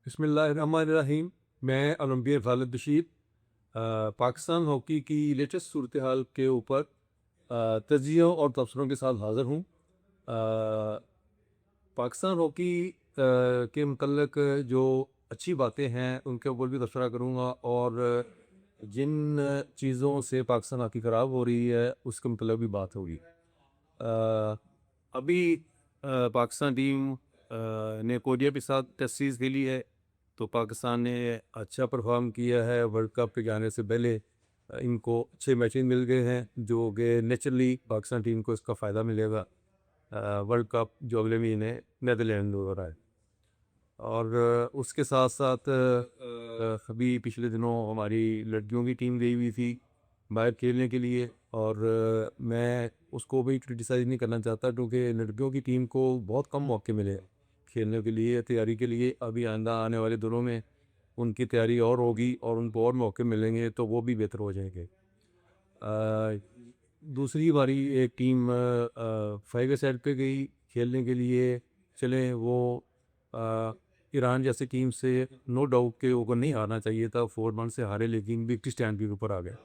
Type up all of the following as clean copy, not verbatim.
बिस्मिल्लाहिर्रहमानिर्रहीम। मैं ओलंपियर खालिद बशीर पाकिस्तान हॉकी की लेटेस्ट सूरत हाल के ऊपर तज्जियों और तबसरों के साथ हाज़िर हूँ। पाकिस्तान हॉकी के मतलब जो अच्छी बातें हैं उनके ऊपर भी तबसरा करूँगा, और जिन चीज़ों से पाकिस्तान हॉकी ख़राब हो रही है उसके मतलब भी बात होगी। अभी पाकिस्तान टीम ने कोरिया के साथ टेस्ट सीरीज़ खेली है, तो पाकिस्तान ने अच्छा परफॉर्म किया है। वर्ल्ड कप पे जाने से पहले इनको अच्छे मैचेस मिल गए हैं, जो कि नेचुरली पाकिस्तान टीम को इसका फ़ायदा मिलेगा। वर्ल्ड कप जो अगले महीने नीदरलैंड में हो रहा है। और उसके साथ साथ अभी पिछले दिनों हमारी लड़कियों की टीम गई हुई थी बाहर खेलने के लिए, और मैं उसको भी क्रिटिसाइज़ नहीं करना चाहता, क्योंकि लड़कियों की टीम को बहुत कम मौके मिले खेलने के लिए, तैयारी के लिए। अभी आइंदा आने वाले दिनों में उनकी तैयारी और होगी और उनको और मौके मिलेंगे, तो वो भी बेहतर हो जाएंगे। दूसरी बारी एक टीम फाइव साइड पे गई खेलने के लिए। चले वो ईरान जैसी टीम से नो डाउट के ऊपर नहीं हारना चाहिए था, 4-1 से हारे, लेकिन बिग स्टैंड के ऊपर आ गए।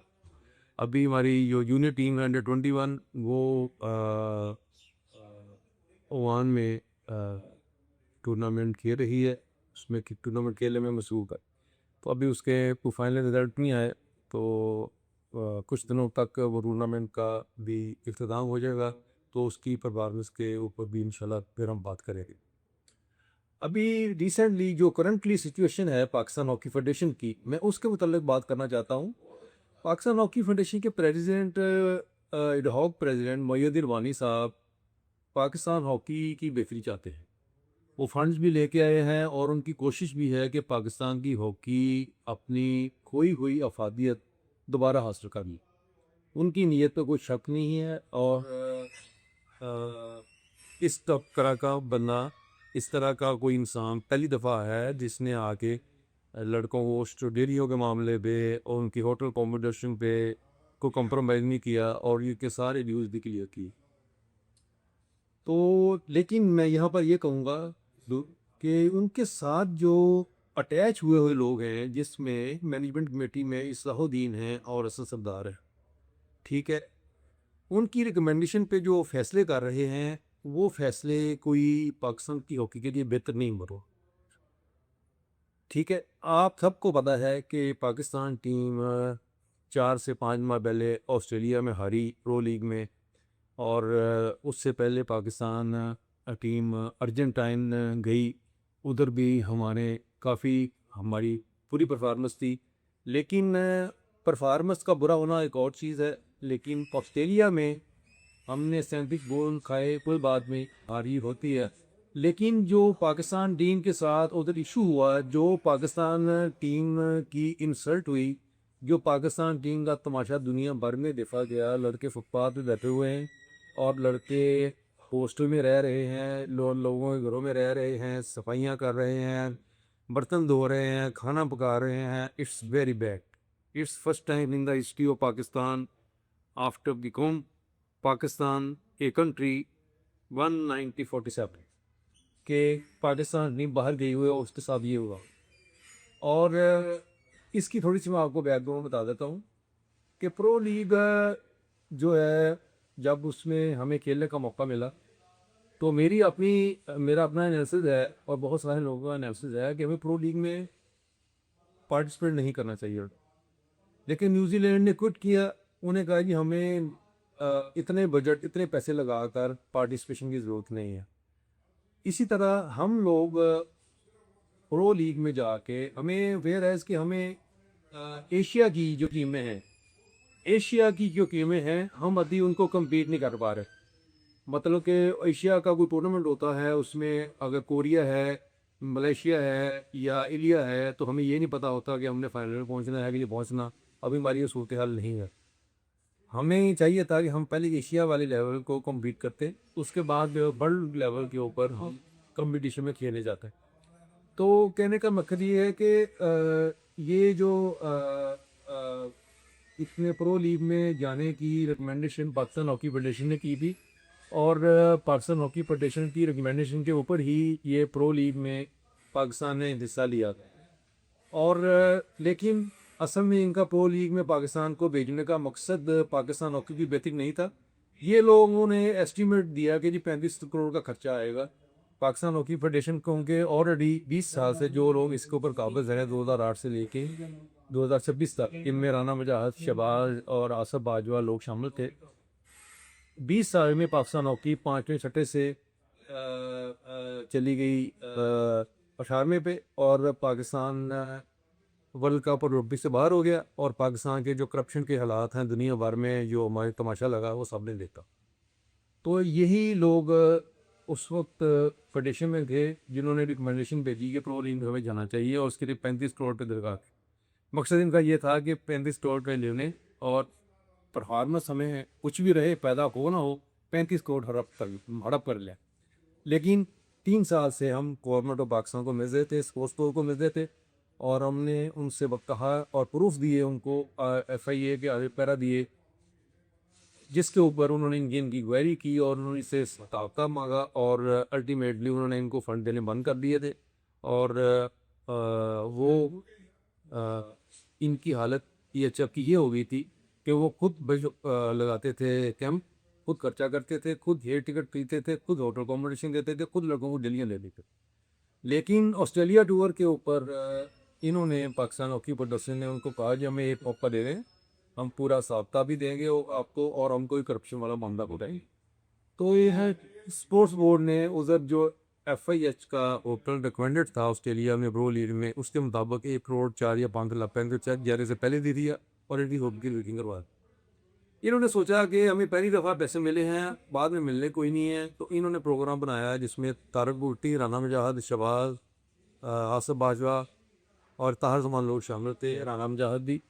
अभी हमारी जो जूनियर टीम है अंडर 21, वो ओमान में टूर्नामेंट खेल रही है। उसमें टूर्नामेंट खेलने में मसरूफ़ है, तो अभी उसके फाइनल रिज़ल्ट नहीं आए, तो कुछ दिनों तक वो टूर्नामेंट का भी इख्तिताम हो जाएगा, तो उसकी परफॉर्मेंस के ऊपर भी इंशाल्लाह फिर हम बात करेंगे। अभी रिसेंटली जो करंटली सिचुएशन है पाकिस्तान हॉकी फेडरेशन की, मैं उसके मुतालिक बात करना चाहता हूँ। पाकिस्तान हॉकी फेडरेशन के प्रेसिडेंट एडहॉक प्रेसिडेंट मोईनुद्दीन वानी साहब पाकिस्तान हॉकी की बेहतरी चाहते हैं। वो फंड्स भी लेके आए हैं, और उनकी कोशिश भी है कि पाकिस्तान की हॉकी अपनी खोई हुई अफादियत दोबारा हासिल कर ली। उनकी नीयत पे कोई शक नहीं है, और इस तरह का बंदा, इस तरह का कोई इंसान पहली दफ़ा है जिसने आके लड़कों को स्टूडियो के मामले पे और उनकी होटल अकोमोडेशन पे को कंप्रोमाइज़ नहीं किया, और ये के सारे ड्यूज़ भी क्लियर किए। तो लेकिन मैं यहाँ पर ये कहूँगा कि उनके साथ जो अटैच हुए हुए लोग हैं, जिसमें मैनेजमेंट कमेटी में इस्लाहुद्दीन हैं और असद सरदार है, ठीक है, उनकी रिकमेंडेशन पे जो फैसले कर रहे हैं, वो फैसले कोई पाकिस्तान की हॉकी के लिए बेहतर नहीं बनो। ठीक है, आप सबको पता है कि पाकिस्तान टीम 4 से 5 माह पहले ऑस्ट्रेलिया में हारी प्रो लीग में, और उससे पहले पाकिस्तान टीम अर्जेंटाइन गई, उधर भी हमारी पूरी परफॉर्मेंस थी। लेकिन परफॉर्मेंस का बुरा होना एक और चीज़ है, लेकिन ऑस्ट्रेलिया में हमने 37 गोल खाए, कोई बात नहीं, हारी होती है। लेकिन जो पाकिस्तान टीम के साथ उधर इशू हुआ, जो पाकिस्तान टीम की इंसल्ट हुई, जो पाकिस्तान टीम का तमाशा दुनिया भर में देखा गया, लड़के फुटपाथ पे बैठे हुए हैं और लड़के हॉस्टल में रह रहे हैं, लोगों के घरों में रह रहे हैं, सफाइयाँ कर रहे हैं, बर्तन धो रहे हैं, खाना पका रहे हैं। It's very bad. It's first time in the history of Pakistan after become Pakistan a country 1947 के पाकिस्तान नहीं बाहर गई हुई और उसके साथ ये हुआ। और इसकी थोड़ी सी मैं आपको बैकग्राउंड बता देता हूँ कि प्रो लीग जो है, जब उसमें हमें खेलने का मौका मिला, तो मेरा अपना एनालिसिस है और बहुत सारे लोगों का एनालिसिस है कि हमें प्रो लीग में पार्टिसिपेट नहीं करना चाहिए। लेकिन न्यूजीलैंड ने क्विट किया। उन्हें कहा कि हमें इतने बजट, इतने पैसे लगाकर पार्टिसिपेशन की ज़रूरत नहीं है। इसी तरह हम लोग प्रो लीग में जाके हमें वेयर एज कि हमें एशिया की जो टीमें हैं, एशिया की जो टीमें हैं, हम अभी उनको कम्पीट नहीं कर पा रहे। मतलब कि एशिया का कोई टूर्नामेंट होता है, उसमें अगर कोरिया है, मलेशिया है या इंडिया है, तो हमें ये नहीं पता होता कि हमने फाइनल में पहुंचना है कि नहीं पहुंचना। अभी हमारी ये सूरत हाल नहीं है। हमें चाहिए था कि हम पहले एशिया वाले लेवल को कम्पीट करते, उसके बाद वर्ल्ड लेवल के ऊपर हम कंपटीशन में खेलने जाते हैं। तो कहने का मकसद ये है कि ये जो इसमें प्रो लीग में जाने की रिकमेंडेशन पाकिस्तान हॉकी फेडरेशन ने की थी, और पाकिस्तान हॉकी फेडरेशन की रिकमेंडेशन के ऊपर ही ये प्रो लीग में पाकिस्तान ने हिस्सा लिया था। और लेकिन असल में इनका प्रो लीग में पाकिस्तान को भेजने का मकसद पाकिस्तान हॉकी की बेहतरी नहीं था। ये लोगों ने एस्टीमेट दिया कि जी 35 करोड़ का खर्चा आएगा। पाकिस्तान हॉकी फेडरेशन को उनके ऑलरेडी 20 साल से जो लोग इसके ऊपर काबिज हैं 2008 से लेके 2026 तक, इनमें राना मुजाहिद, शहबाज और आसफ बाजवा लोग शामिल थे। 20 साल में पाकिस्तान हॉकी 5वें छठे से चली गई 18वें पे, और पाकिस्तान वर्ल्ड कप और रग्बी से बाहर हो गया। और पाकिस्तान के जो करप्शन के हालात हैं दुनिया भर में, जो हमारे तमाशा लगा, वो सबने देखा। तो यही लोग उस वक्त फेडरेशन में थे जिन्होंने रिकमेंडेशन भेजी कि प्रो लीग हमें जाना चाहिए, और उसके लिए 35 करोड़ पे दरगाह थी। मकसद इनका ये था कि 35 करोड़ पे लेने, और परफॉर्मेंस हमें कुछ भी रहे, पैदा हो ना हो, 35 करोड़ हड़प कर लें। लेकिन 3 साल से हम गवर्नमेंट ऑफ पाकिस्तान को मिल रहे थे, स्पोर्ट्स बोर्ड को मिल रहे थे, और हमने उनसे वक्त कहा और प्रूफ दिए उनको, FIA के पैरा दिए, जिसके ऊपर उन्होंने इनकी इंक्वायरी की और उन्होंने इससे मुआवजा मांगा, और अल्टीमेटली उन्होंने इनको फ़ंड देने बंद कर दिए थे। और वो इनकी हालत ये अच्छा की ये हो गई थी कि वो खुद लगाते थे कैंप, खुद खर्चा करते थे, खुद एयर टिकट खरीदते थे, खुद होटल अकोमोडेशन देते थे, खुद लड़कों को दिल्लियाँ ले देते थे। लेकिन ऑस्ट्रेलिया टूर के ऊपर इन्होंने, पाकिस्तान हॉकी फेडरेशन ने उनको कहा कि हमें एक मौका दे दें, हम पूरा साफ्ता भी देंगे आपको, और हम कोई करप्शन वाला मामला उठाएंगे। तो ये है, स्पोर्ट्स बोर्ड ने उधर जो FIH का होटल रिकमेंडेड था ऑस्ट्रेलिया में प्रो लीग में, उसके मुताबिक 1 करोड़ 4 या 5 लाख पैंतीस जाने से पहले दे दिया, और इनकी होप की बुकिंग करवा दी। इन्होंने सोचा कि हमें पहली दफ़ा पैसे मिले हैं, बाद में मिलने कोई नहीं है, तो इन्होंने प्रोग्राम बनाया जिसमें तारक बूटी, राना मुजाहिद, शहबाज, आसफ बाजवा और ताहर जमान लोग शामिल थे, राना मुजाहिद भी।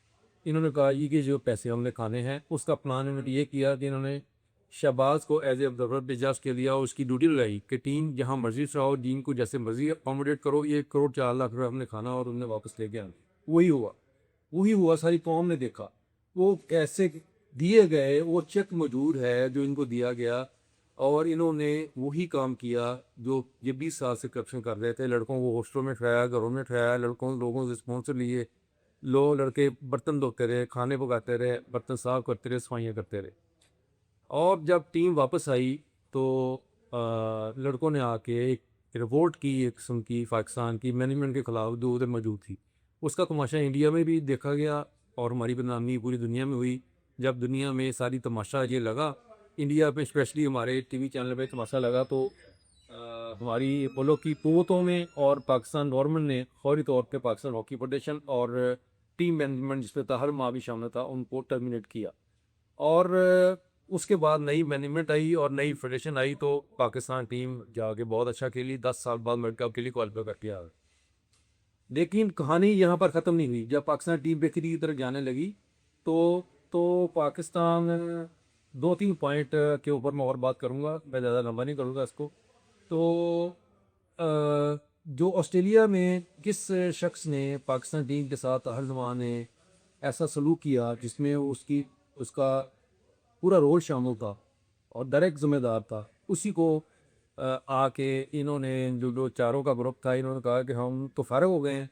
इन्होंने कहा ये कि जो पैसे हमने खाने हैं, उसका प्लान इन्होंने ये किया कि इन्होंने शहबाज को एज ए ऑब्जर्वर भेजा ऑस्ट्रेलिया, और उसकी ड्यूटी लगाई कि टीम जहाँ मर्जी चलाओ, टीम को जैसे मर्जी अकोमोडेट करो, ये 1 करोड़ 4 लाख रुपये हमने खाना और उन्हें वापस लेके आना। वही हुआ, सारी कौम ने देखा वो कैसे दिए गए, वो चेक मौजूद है जो इनको दिया गया, और इन्होंने वही काम किया जो ये 20 साल से करप्शन कर रहे थे। लड़कों को हॉस्टलों में ठहराया, घरों में ठहराया, लोगों से स्पॉन्सर लिए, लड़के बर्तन धोते रहे, खाने पकाते रहे, बर्तन साफ करते रहे, सफाइयाँ करते रहे। और जब टीम वापस आई तो लड़कों ने आके एक रिपोर्ट की, एक किस्म की पाकिस्तान की मैनेजमेंट के ख़िलाफ़ जो उधर मौजूद थी। उसका तमाशा इंडिया में भी देखा गया, और हमारी बदनामी पूरी दुनिया में हुई। जब दुनिया में सारी तमाशा ये लगा, इंडिया पे स्पेशली हमारे TV चैनल पे तमाशा लगा, तो हमारी मुल्क की कुव्वतों में और पाकिस्तान गवर्नमेंट ने फौरी तौर पे पाकिस्तान हॉकी फेडरेशन और टीम मैनेजमेंट जिसमें ताहर माँ भी शामिल था, उनको टर्मिनेट किया। और उसके बाद नई मैनेजमेंट आई और नई फेडरेशन आई, तो पाकिस्तान टीम जाके बहुत अच्छा खेली, 10 साल बाद वर्ल्ड कप के लिए क्वालिफाई करके आ गई। लेकिन कहानी यहाँ पर ख़त्म नहीं हुई। जब पाकिस्तान टीम बेहतरी की तरफ जाने लगी, तो पाकिस्तान 2-3 पॉइंट के ऊपर मैं और बात करूँगा, मैं ज़्यादा लंबा नहीं करूँगा इसको। तो जो ऑस्ट्रेलिया में किस शख्स ने पाकिस्तान टीम के साथ हर ज़माने ने ऐसा सलूक किया जिसमें उसका पूरा रोल शामिल था और डायरेक्ट ज़िम्मेदार था, उसी को आके इन्होंने, जो चारों का ग्रुप था, इन्होंने कहा कि हम तो फ़ारिग हो गए हैं,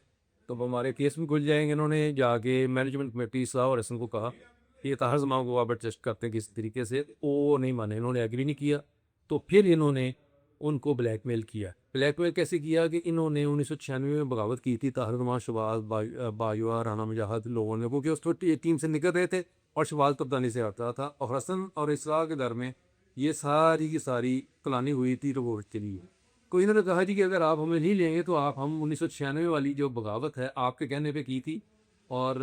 तो हमारे केस भी खुल जाएंगे। इन्होंने जाके मैनेजमेंट कमेटी साहब और हसन को कहा कि ये ताहर जमान को आप एडजस्ट करते हैं किसी तरीके से, वो नहीं माने, इन्होंने एग्री नहीं किया। तो फिर इन्होंने उनको ब्लैकमेल किया। ब्लैकमेल कैसे किया कि इन्होंने 1996 में बगावत की थी, ताहर जमान, शहबाज, बाजुआ, राना मुजाहिद लोगों ने, क्योंकि उस वक्त टीम से निकल रहे थे और शहबाज कप्तानी से हटता था, और हसन और इसरा के दर में ये सारी की सारी प्लानिंग हुई थी रिवोल्ट के लिए। तो इन्होंने कहा जी कि अगर आप हमें नहीं लेंगे तो आप, हम 1996 वाली जो बगावत है आपके कहने पे की थी, और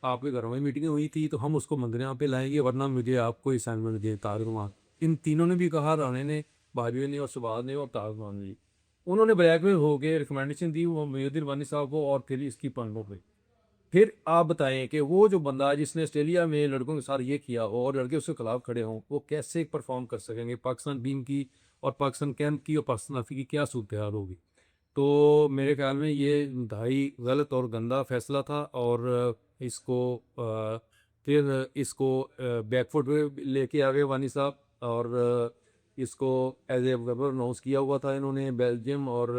आपके घरों में मीटिंग हुई थी, तो हम उसको मंदिरों पे लाएंगे, वरना मुझे आपको असाइनमेंट दिए। तारकमान, इन तीनों ने भी कहा, राणे ने, भाजपा ने और शहबाज ने और तारकमान ने। उन्होंने ब्लैकमेल हो के रिकमेंडेशन दी वो मोहिउद्दीन वानी साहब को, और फिर इसकी पंगों पे। फिर आप बताएं कि वो जो बंदा जिसने ऑस्ट्रेलिया में लड़कों के साथ ये किया हो और लड़के उसके खिलाफ खड़े हों, वो कैसे परफॉर्म कर सकेंगे पाकिस्तान टीम की और पाकिस्तान कैंप की और पाकिस्तान आफी की क्या सूरत हाल होगी। तो मेरे ख्याल में ये इंतहाई गलत और गंदा फैसला था, और फिर इसको बैकफुट पे लेके आ गए वानी साहब, और इसको एज ए वेबर अनाउंस किया हुआ था इन्होंने बेल्जियम और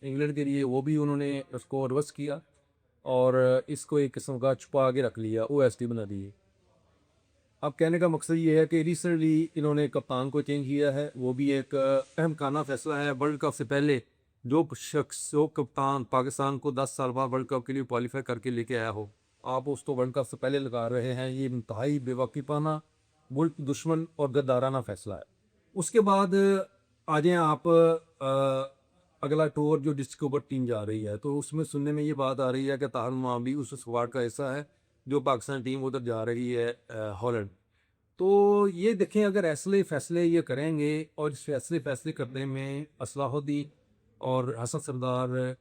इंग्लैंड के लिए, वो भी उन्होंने उसको रिवर्स किया और इसको एक किस्म का छुपा के रख लिया, OST बना दिए। अब कहने का मकसद ये है कि रिसेंटली इन्होंने कप्तान को चेंज किया है, वो भी एक अहमकाना फैसला है। वर्ल्ड कप से पहले जो शख्स, जो कप्तान पाकिस्तान को 10 साल बाद वर्ल्ड कप के लिए क्वालिफाई करके लेके आया हो, आप उसको वर्ल्ड कप से पहले लगा रहे हैं, ये इंतहाई बेवकूफ़ाना, मुल्क दुश्मन और गद्दाराना फैसला है। उसके बाद आ जाएँ आप अगला टूर जो डिस्ट्रिक्ट ओवर टीम जा रही है, तो उसमें सुनने में ये बात आ रही है कि ताहिर माम भी उस स्क्वाड का हिस्सा है जो पाकिस्तान टीम उधर जा रही है हॉलैंड। तो ये देखें, अगर ऐसे फैसले ये करेंगे और इस फैसले करने में असलाहुद्दीन और हसन सरदार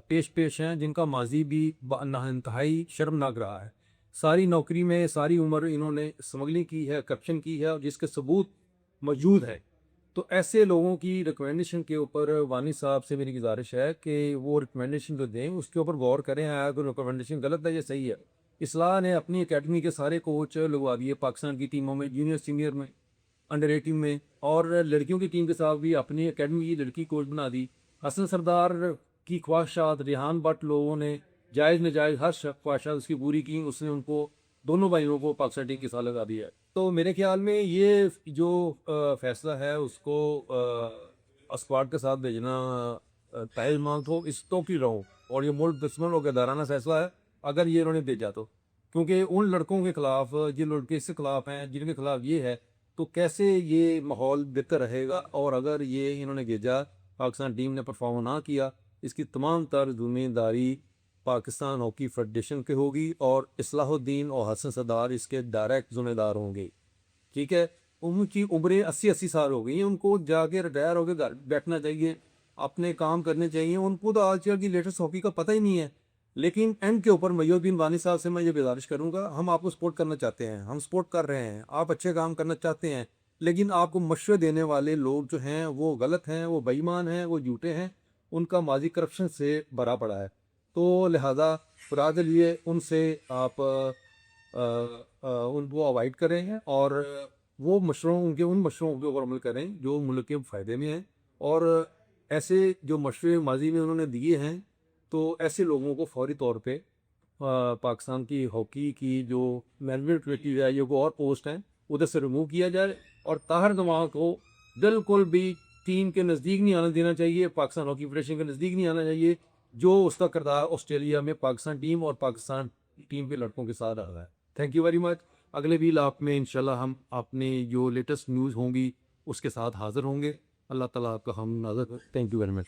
पेश हैं, जिनका माजी भी इंतहाई शर्मनाक रहा है। सारी नौकरी में सारी उम्र इन्होंने स्मगलिंग की है, करप्शन की है, और जिसके सबूत मौजूद है। तो ऐसे लोगों की रिकमेंडेशन के ऊपर वानी साहब से मेरी गुजारिश है कि वो रिकमेंडेशन जो दें उसके ऊपर गौर करें, अगर रिकमेंडेशन गलत है या सही है। इस्लाह ने अपनी एकेडमी के सारे कोच लगवा दिए पाकिस्तान की टीमों में, जूनियर सीनियर में, अंडर 18 में, और लड़कियों की टीम के साथ भी अपनी एकेडमी की लड़की कोच बना दी। हसन सरदार की ख्वाहिशात रेहान बट लोगों ने जायज़ नाजायज़ हर ख्वाहिशात उसकी पूरी की, उसने उनको दोनों भाइयों को पाकिस्तान टीम के साथ लगा दिया है। तो मेरे ख्याल में ये जो फैसला है उसको स्क्वाड के साथ भेजना ताहिल मांग तो इस तो की रहो, और ये मुल्क दुश्मन और गद्दाराना फैसला है अगर ये इन्होंने भेजा तो। क्योंकि उन लड़कों के खिलाफ, जो लड़के इसके खिलाफ हैं, जिनके खिलाफ ये है, तो कैसे ये माहौल बेहतर रहेगा। और अगर ये इन्होंने भेजा, पाकिस्तान टीम ने परफॉर्म ना किया, इसकी तमाम तर जिम्मेदारी पाकिस्तान हॉकी फेडरेशन की होगी और इस्लाहुद्दीन और हसन सरदार इसके डायरेक्ट जिम्मेदार होंगे। ठीक है, उनकी उम्रें 80-80 साल हो गई हैं, उनको जाके रिटायर होकर घर बैठना चाहिए, अपने काम करने चाहिए। उनको तो आजकल की लेटेस्ट हॉकी का पता ही नहीं है। लेकिन एंड के ऊपर मयूद्दीन वानी साहब से मैं ये गुजारिश करूंगा, हम आपको सपोर्ट करना चाहते हैं, हम सपोर्ट कर रहे हैं, आप अच्छे काम करना चाहते हैं, लेकिन आपको मशवरे देने वाले लोग जो हैं वो गलत हैं, वो बेईमान हैं, वो झूठे हैं, उनका माजी करप्शन से भरा पड़ा है। तो लिहाजा खुदा के लिए उनसे आप उनको अवॉइड करें हैं, और वो मशवरों, उनके उन मशवरों के ऊपर अमल करें जो मुल्क के फ़ायदे में हैं। और ऐसे जो मशवरे माजी में उन्होंने दिए हैं, तो ऐसे लोगों को फौरी तौर पे पाकिस्तान की हॉकी की जो मैनेजमेंट कमेटी है, ये को और पोस्ट हैं, उधर से रिमूव किया जाए, और ताहिर जमाल को बिल्कुल भी टीम के नज़दीक नहीं आना देना चाहिए, पाकिस्तान हॉकी फेडरेशन के नज़दीक नहीं आना चाहिए, जो उसका किरदार ऑस्ट्रेलिया में पाकिस्तान टीम और पाकिस्तान टीम के लड़कों के साथ रहा है। Thank you very much. अगले व्लॉग में इंशाल्लाह हम अपने जो लेटेस्ट न्यूज़ होंगी उसके साथ हाज़िर होंगे। अल्लाह ताला आपका हम नाज़र। Thank you very much.